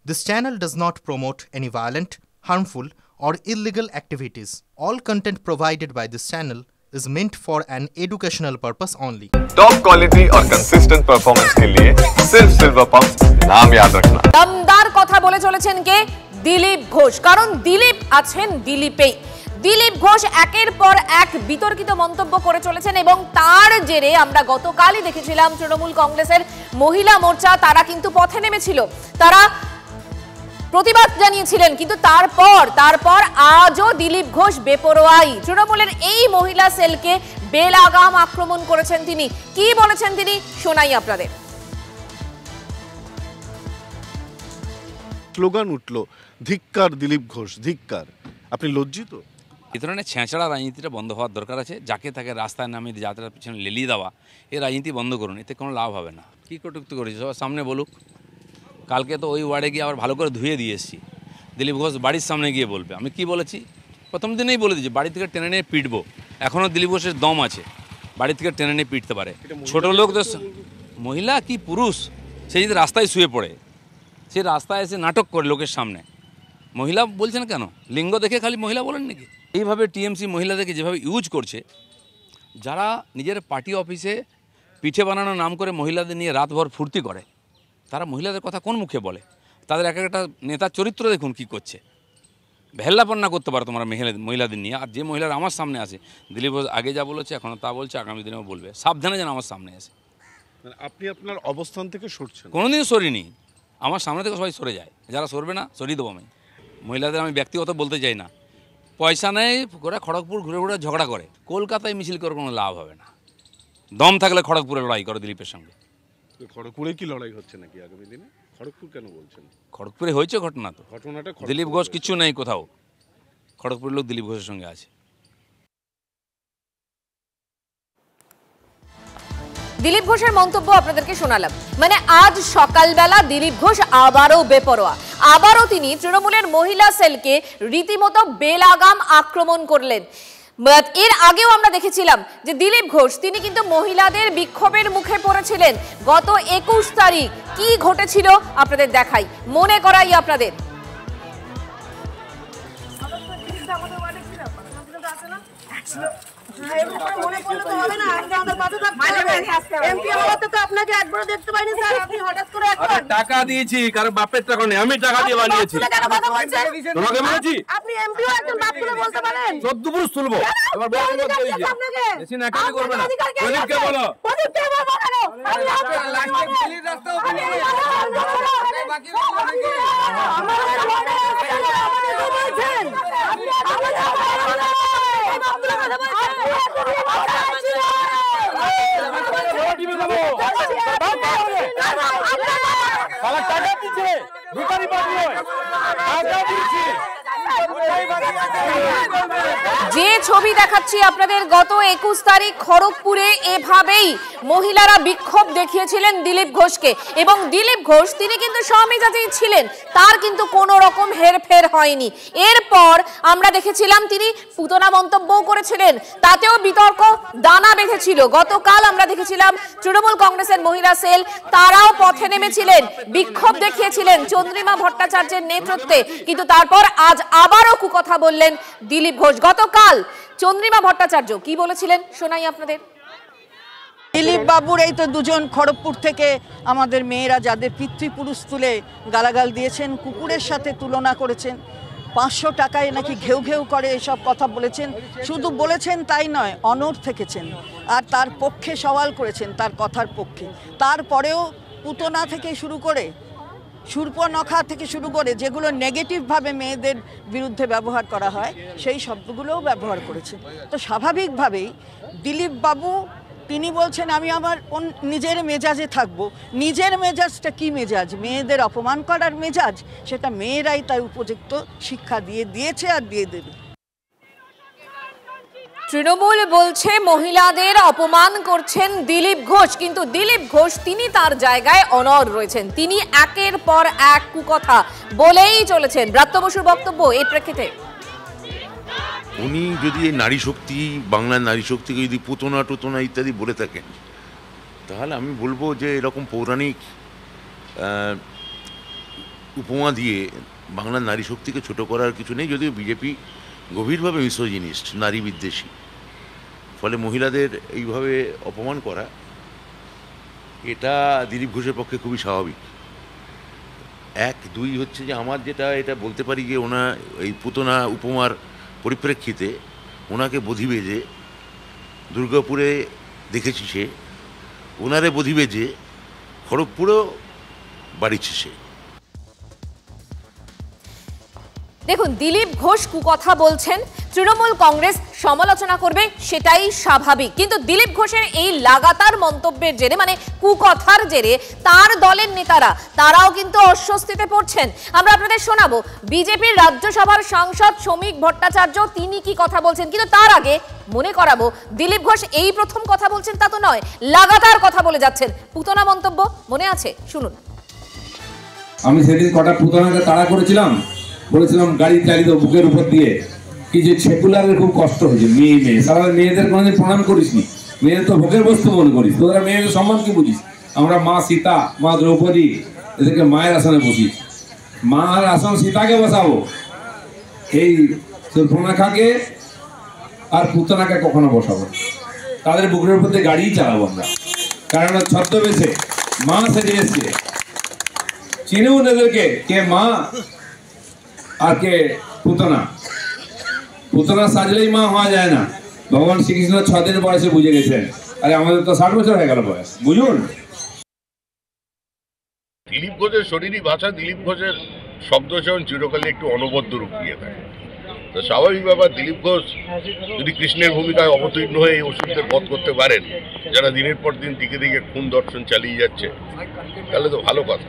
This channel does not promote any violent, harmful, or illegal activities. All content provided by this channel is meant for an educational purpose only. Top quality और consistent performance के लिए सिर्फ silver pumps नाम याद रखना। दमदार কথা বলে চলেছেন কে দিলীপ ঘোষ, কারণ দিলীপ আছেন দিলীপেই। দিলীপ ঘোষ একের পর এক বিতর্কিত মন্তব্য করে চলেছেন এবং তার জেরে আমরা গতকালই দেখেছিলাম তৃণমূল কংগ্রেসের মহিলা মোর্চা তারা কিন্তু পথে নেমেছিল, তারা প্রতিবাদ জানিয়েছিলেন, কিন্তু তারপর আজও দিলীপ ঘোষ বেপরোয়াই তৃণমূলের এই মহিলা সেলকে বেলাগাম আক্রমণ করেছেন তিনি। কি বলেছেন তিনি শোনাই আপনাদের। স্লোগান উঠলো, ধিক্কার দিলীপ ঘোষ ধিক্কার। আপনি লজ্জিত? এই ধরনের ছেঁচড়া রাজনীতিটা বন্ধ হওয়ার দরকার আছে। যাকে তাকে রাস্তায় নামিয়ে যাত্রার পিছনে লেলিয়ে দেওয়া, এই রাজনীতি বন্ধ করুন, এতে কোনো লাভ হবে না। কী কটুক্তি করেছি সবার সামনে বলুক। কালকে তো ওই ওয়ার্ডে গিয়ে আবার ভালো করে ধুয়ে দিয়ে এসেছি, দিলীপ ঘোষ বাড়ির সামনে গিয়ে বলবে। আমি কি বলেছি প্রথম দিনেই বলে দিয়েছি, বাড়ি থেকে টেনে নিয়ে পিটবো। এখনও দিলীপ ঘোষের দম আছে, বাড়ি থেকে টেনে নিয়ে পিটতে পারে। ছোটো লোকদের মহিলা কি পুরুষ, সে যদি রাস্তায় শুয়ে পড়ে, সে রাস্তায় এসে নাটক করে লোকের সামনে, মহিলা বলছেন কেন? লিঙ্গ দেখে খালি মহিলা বলেন নাকি? এইভাবে টিএমসি মহিলাদেরকে যেভাবে ইউজ করছে, যারা নিজের পার্টি অফিসে পিঠে বানানোর নাম করে মহিলাদের নিয়ে রাতভর ফুর্তি করে, তারা মহিলাদের কথা কোন মুখে বলে? তাদের এক একটা নেতার চরিত্র দেখুন কি করছে। ভেল্লাপন্না করতে পারো তোমরা মহিলাদের নিয়ে। আর যে মহিলারা আমার সামনে আসে, দিলীপ আগে যা বলেছে এখনও তা বলছে, আগামী দিনেও বলবে, সাবধানে যেন আমার সামনে আসে। আপনি আপনার অবস্থান থেকে সরছেন? কোনোদিন সরিনি, আমার সামনে থেকে সবাই সরে যায়। যারা সরবে না সরিয়ে দেবো আমি। মহিলাদের আমি ব্যক্তিগত বলতে চাই না, পয়সা নেই করে খড়গপুর ঘুরে ঘুরে ঝগড়া করে, কলকাতায় মিছিল করে কোনো লাভ হবে না। দম থাকলে খড়গপুরে লড়াই করে দিলীপের সঙ্গে। খড়গপুরে কি লড়াই হচ্ছে নাকি আগামী দিনে? খড়গপুর কেন বলছেন? খড়গপুরে হয়েছে ঘটনা, তো ঘটনাটা দিলীপ ঘোষ কিচ্ছু নেই কোথাও, খড়গপুরের লোক দিলীপ ঘোষের সঙ্গে আছে। দিলীপ ঘোষের মন্তব্য আপনাদেরকে শোনালাম। মানে আজ সকালবেলা দিলীপ ঘোষ আবারও বেপরোয়া, আবারও তিনি তৃণমূলের মহিলা সেলকে রীতিমতো বেলাগাম আক্রমণ করলেন। এর আগেও আমরা দেখেছিলাম যে দিলীপ ঘোষ তিনি কিন্তু মহিলাদের বিক্ষোভের মুখে পড়েছিলেন। গত 21 তারিখ কি ঘটেছিল আপনাদের দেখাই, মনে করাই আপনাদের। টাকা দিয়েছি, কারণ বাপের টাকা নেই, আমি টাকা দিয়ে বানিয়েছি। তোমাকে বলেছি আপনি এমপিও একজন বাপ তুলে বলতে পারেন? 14 পুরুষ তুলবো, এবার বড় করতে হইছে। বেশি না কাজ করবে না। প্রদীপকে বলো, প্রদীপকে বলো কেন? আমি লাস্টে দিল্লি রাস্তা ওখানে বাকি যে ছবি দেখাচ্ছি আপনাদের, গত 21 তারিখ খড়গপুরে এভাবেই মহিলারা বিক্ষোভ দেখিয়েছিলেন দিলীপ ঘোষকে, এবং দিলীপ ঘোষ তিনি কিন্তু স্বমেজাজেই ছিলেন, তার কিন্তু কোনো রকম হেরফের হয়নি। এরপর আমরা দেখেছিলাম তিনি পুতনা মন্তব্যও করেছিলেন, তাতেও বিতর্ক দানা বেঁধেছিল। গতকাল আমরা দেখেছিলাম তৃণমূল কংগ্রেসের মহিলা সেল তারাও পথে নেমেছিলেন, বিক্ষোভ দেখিয়েছিলেন চন্দ্রিমা ভট্টাচার্যের নেতৃত্বে, কিন্তু তারপর আজ আবারও কুকথা বললেন দিলীপ ঘোষ। গতকাল চন্দ্রিমা ভট্টাচার্য কি বলেছিলেন শোনাই আপনাদের। দিলীপ বাবুর এই তো দুজন খড়গপুর থেকে আমাদের মেয়েরা যাদের পিতৃপুরুষ তুলে গালাগাল দিয়েছেন, কুকুরের সাথে তুলনা করেছেন, 500 টাকায় নাকি ঘেউ ঘেউ করে, এসব কথা বলেছেন। শুধু বলেছেন তাই নয়, অনড় থেকেছেন আর তার পক্ষে সওয়াল করেছেন, তার কথার পক্ষে। তারপরেও পুতনা থেকে শুরু করে, সুর্পনখা থেকে শুরু করে, যেগুলো নেগেটিভভাবে মেয়েদের বিরুদ্ধে ব্যবহার করা হয়, সেই শব্দগুলোও ব্যবহার করেছে। তো স্বাভাবিকভাবেই দিলীপ বাবু তিনি বলছেন আমি আমার নিজের মেজাজে থাকব। নিজের মেজাজটা কি মেজাজ? মেয়েদের অপমান করার মেজাজ। সেটা মেয়েরাই তার উপযুক্ত শিক্ষা দিয়েছে আর দিয়ে দেবে। তৃণমূল বলছে মহিলাদের অপমান করছেন দিলীপ ঘোষ, কিন্তু দিলীপ ঘোষ তিনি তার জায়গায় অনড় রয়েছেন, তিনি একের পর এক কুকথা বলেই চলেছেন। ব্রাত্য বসুর বক্তব্য এই প্রেক্ষিতে। উনি যদি এই নারী শক্তি, বাংলার নারী শক্তিকে যদি পুতনা টুতনা ইত্যাদি বলে থাকেন, তাহলে আমি বলবো যে এরকম পৌরাণিক উপমা দিয়ে বাংলার নারী শক্তিকে ছোট করার কিছু নেই, যদিও বিজেপি গভীরভাবে মিসোজিনিস্ট, নারী বিদ্বেষী। ফলে মহিলাদের এইভাবে অপমান করা এটা দিলীপ ঘোষের পক্ষে খুবই স্বাভাবিক। এক, দুই হচ্ছে যে আমার যেটা এটা বলতে পারি যে এই পুতনা উপমার পরিপ্রেক্ষিতে ওনাকে বধিবে যে দুর্গাপুরে দেখেছি সে, ওনারে বধিবে যে খড়গপুরেও বাড়িছে সে। দেখুন, দিলীপ ঘোষ কুকথা বলছেন, তৃণমূল কংগ্রেস সমালোচনা করবে, সেটাই স্বাভাবিক। কিন্তু দিলীপ ঘোষের এই লাগাতার মন্তব্যের জেরে, মানে কুকথার জেরে, তার দলের নেতারা তারাও কিন্তু অস্বস্তিতে পড়ছেন। আমরা আপনাদের শোনাবো বিজেপির রাজ্যসভার সাংসদ শ্রমিক ভট্টাচার্য তিনি কি কথা বলছেন। কিন্তু তার আগে মনে করাবো, দিলীপ ঘোষ এই প্রথম কথা বলছেন তা তো নয়, লাগাতার কথা বলে যাচ্ছেন। পুতনা মন্তব্য মনে আছে, শুনুন। আমি সেদিন কটা পুতনাকে তাড়া করেছিলাম, বলেছিলাম গাড়ি চালিত বুকের উপর দিয়ে, কি যে সেকুলারের খুব কষ্ট হয়েছে। মেয়ে সারা মেয়েদের কোনোদিন প্রণাম করিসনি, মেয়েদের তো ভোগের বস্তু মনে করিস। তোরা মেয়েদের সম্মান কি বুঝিস? আমরা মা সীতা, মা দ্রৌপদী, এদেরকে মায়ের আসনে বসি, মার আসন সীতাকে বসাবো। এই সুর্পণখাকে আর পুতনাকে কখনো বসাবো, তাদের বুকের উপর দিয়ে গাড়িই চালাবো আমরা। কারণ ছদ্মবেশে মা সেজে এসছে, চিনুন এদেরকে, কে মা আর কে পুতনা। পুতনা সাজলেই মা হওয়া যায় না। ভগবান শ্রীকৃষ্ণ 6 দিন বয়সে বুঝে গেছেন, আরে আমাদের তো 60 বছর হয়ে গেল বয়স, বুঝুন। দিলীপ ঘোষের শরীরী ভাষা, দিলীপ ঘোষের শব্দ চয়ন চিরকালে একটু অনবদ্য রূপ নিয়ে থাকে। তো স্বাভাবিক ব্যাপার, দিলীপ ঘোষ যদি কৃষ্ণের ভূমিকায় অবতীর্ণ হয়ে এই অসুরদের বধ করতে পারেন, যারা দিনের পর দিন দিকে দিকে খুন দর্শন চালিয়ে যাচ্ছে, তাহলে তো ভালো কথা।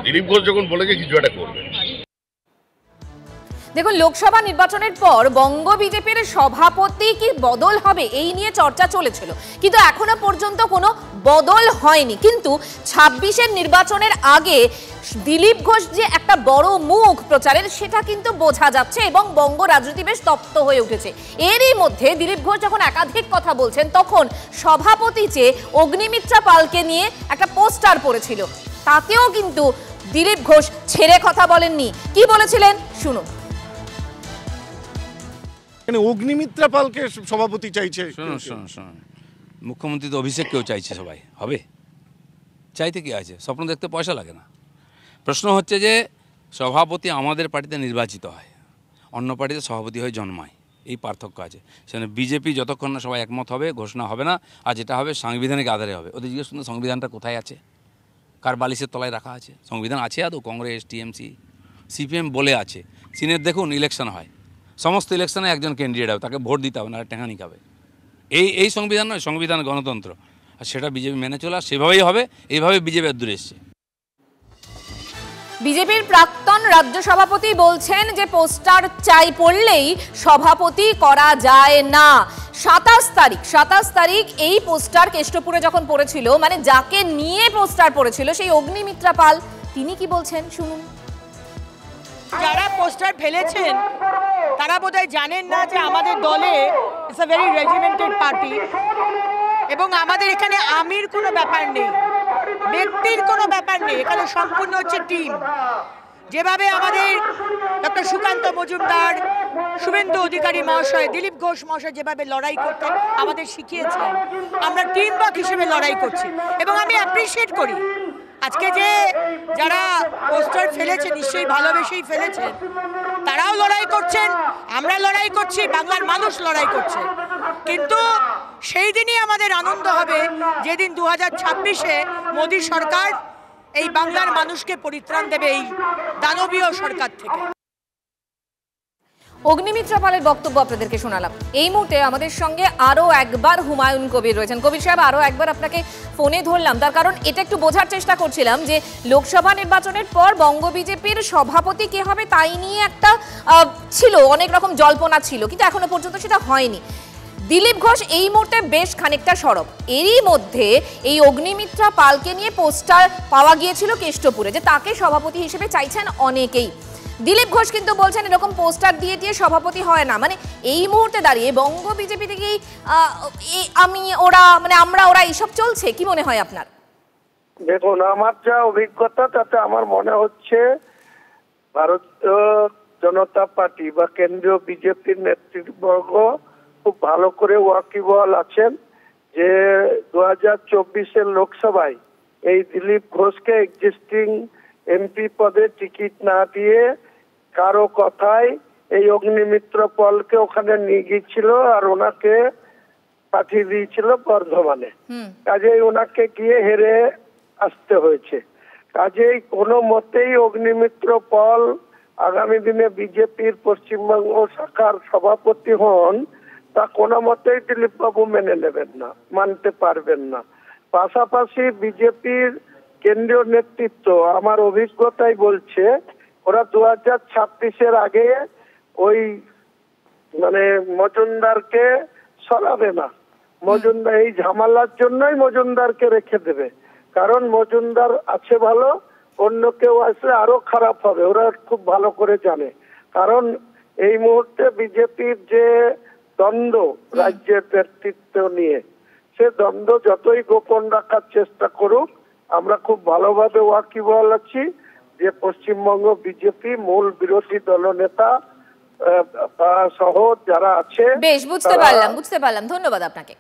দিলীপ ঘোষ যখন বলেছে কিছু একটা করবে। দেখুন, লোকসভা নির্বাচনের পর বঙ্গ বিজেপির সভাপতি কি বদল হবে এই নিয়ে চর্চা চলেছিল, কিন্তু এখনো পর্যন্ত কোনো বদল হয়নি। কিন্তু 26-এর নির্বাচনের আগে দিলীপ ঘোষ যে একটা বড় মুখ প্রচারের, সেটা কিন্তু বোঝা যাচ্ছে এবং বঙ্গ রাজনীতি বেশ তপ্ত হয়ে উঠেছে। এরই মধ্যে দিলীপ ঘোষ যখন একাধিক কথা বলছেন, তখন সভাপতি চেয়ে অগ্নিমিত্রা পালকে নিয়ে একটা পোস্টার পড়েছিল, তাতেও কিন্তু দিলীপ ঘোষ ছেড়ে কথা বলেননি। কি বলেছিলেন শুনুন। অগ্নিমিত্রা পালকে সভাপতি চাইছে। মুখ্যমন্ত্রী তো অভিষেক কেউ চাইছে, সবাই হবে, চাইতে কি আছে? স্বপ্ন দেখতে পয়সা লাগে না। প্রশ্ন হচ্ছে যে সভাপতি আমাদের পার্টিতে নির্বাচিত হয়, অন্য পার্টিতে সভাপতি হয়ে জন্মায়, এই পার্থক্য আছে। সেখানে বিজেপি যতক্ষণ না সবাই একমত হবে, ঘোষণা হবে না। আর যেটা হবে সাংবিধানিক আধারে হবে। ওদের জিজ্ঞেস করুন সংবিধানটা কোথায় আছে, কার বালিশের তলায় রাখা আছে? সংবিধান আছে আদৌ? কংগ্রেস, টিএমসি, সিপিএম বলে আছে। চীনের দেখুন ইলেকশন হয়, সমস্ত ইলেকশনে একজন ক্যান্ডিডেট হবে, তাকে ভোট দিতে হবে না, টেঙ্গানি খাবে। এই সংবিধান নয়, সংবিধান গণতন্ত্র, আর সেটা বিজেপি মেনে চলে, সেভাবেই হবে। এইভাবে বিজেপি দূরে এসছে। বিজেপির প্রাক্তন রাজ্য সভাপতি বলছেন যে পোস্টার চাই পড়লেই সভাপতি করা যায় না। 27 তারিখ এই পোস্টার কেষ্টপুরে যখন পড়েছিল, মানে যাকে নিয়ে পোস্টার পড়েছিল সেই অগ্নিমিত্রা পাল, তিনি কি বলছেন শুনুন। যারা পোস্টার ফেলেছেন তারা বোধহয় জানেন না যে আমাদের দলে it's a very regimented party, এবং আমাদের এখানে আমির কোনো ব্যাপার নেই, ব্যক্তির কোনো ব্যাপার নেই, এখানে সম্পূর্ণ হচ্ছে টিম। যেভাবে আমাদের ডক্টর সুকান্ত মজুমদার, শুভেন্দু অধিকারী মহাশয়, দিলীপ ঘোষ মহাশয় যেভাবে লড়াই করতে আমাদের শিখিয়েছেন, আমরা টিম ওয়ার্ক হিসেবে লড়াই করছি এবং আমি অ্যাপ্রিসিয়েট করি। আজকে যে যারা পোস্টার ফেলেছে নিশ্চয়ই ভালোবেসেই ফেলেছেন, তারাও লড়াই করছেন, আমরা লড়াই করছি, বাংলার মানুষ লড়াই করছে। কিন্তু সেই দিনই আমাদের আনন্দ হবে যেদিন 2026-এ মোদী সরকার এই বাংলার মানুষকে পরিত্রাণ দেবে এই দানবীয় সরকার থেকে। অগ্নিমিত্রা পালের বক্তব্য আপনাদেরকে শোনালাম। এই মুহূর্তে আমাদের সঙ্গে আরো একবার হুমায়ুন কবির রয়েছেন। কবির সাহেব, আরো একবার আপনাকে ফোনে ধরলাম তার কারণ এটা একটু বোঝার চেষ্টা করছিলাম যে লোকসভা নির্বাচনের পর বঙ্গ বিজেপির সভাপতি কে হবে তাই নিয়ে একটা ছিল, অনেক রকম জল্পনা ছিল, কিন্তু এখনো পর্যন্ত সেটা হয়নি। দিলীপ ঘোষ এই মুহূর্তে বেশ খানিকটা সরব। এরই মধ্যে এই অগ্নিমিত্রা পালকে নিয়ে পোস্টার পাওয়া গিয়েছিল কেষ্টপুরে, যে তাকে সভাপতি হিসেবে চাইছেন অনেকেই। দিলীপ ঘোষ কিন্তু বলছেন এরকম পোস্টার দিয়ে দিয়ে সভাপতি হয় না। মানে এই মুহূর্তে দাঁড়িয়ে বঙ্গ বিজেপি থেকেই আমরা ওরা এইসব চলছে, কি মনে হয় আপনার? দেখুন, আমার যা অভিজ্ঞতা তাতে আমার মনে হচ্ছে ভারতীয় জনতা পার্টি বা কেন্দ্রীয় বিজেপির নেতৃবর্গ খুব ভালো করে ওয়াকিবহাল আছেন যে 2024 লোকসভায় এই দিলীপ ঘোষকে এক্সিস্টিং এমপি পদে টিকিট না দিয়ে কারো কথায় এই অগ্নিমিত্র পলকে ওখানে নিয়ে গিয়েছিল আর ওনাকে পাঠিয়ে দিয়েছিল বর্ধমানে। কাজেই ওনাকে গিয়ে হেরে আসতে হয়েছে। কাজেই কোনো মতেই অগ্নিমিত্র পল আগামী দিনে বিজেপির পশ্চিমবঙ্গ শাখার সভাপতি হন, তা কোনো মতেই দিলীপ বাবু মেনে নেবেন না, মানতে পারবেন না। পাশাপাশি বিজেপির কেন্দ্রীয় নেতৃত্ব আমার অভিজ্ঞতাই বলছে ওরা 2026 আগে ওই মানে মজুমদারকে সরাবে না। মজুমদার এই ঝামেলার জন্যই মজুমদারকে রেখে দেবে, কারণ মজুমদার আছে ভালো, অন্য কেউ আসলে আরো খারাপ হবে, ওরা খুব ভালো করে জানে। কারণ এই মুহূর্তে বিজেপির যে দ্বন্দ্ব রাজ্যের নেতৃত্ব নিয়ে, সে দ্বন্দ্ব যতই গোপন রাখার চেষ্টা করুক, আমরা খুব ভালোভাবে ওয়াকিবহাল আছি যে পশ্চিমবঙ্গ বিজেপি মূল বিরোধী দলনেতা সহ যারা আছে। বেশ, বুঝতে পারলাম। ধন্যবাদ আপনাকে।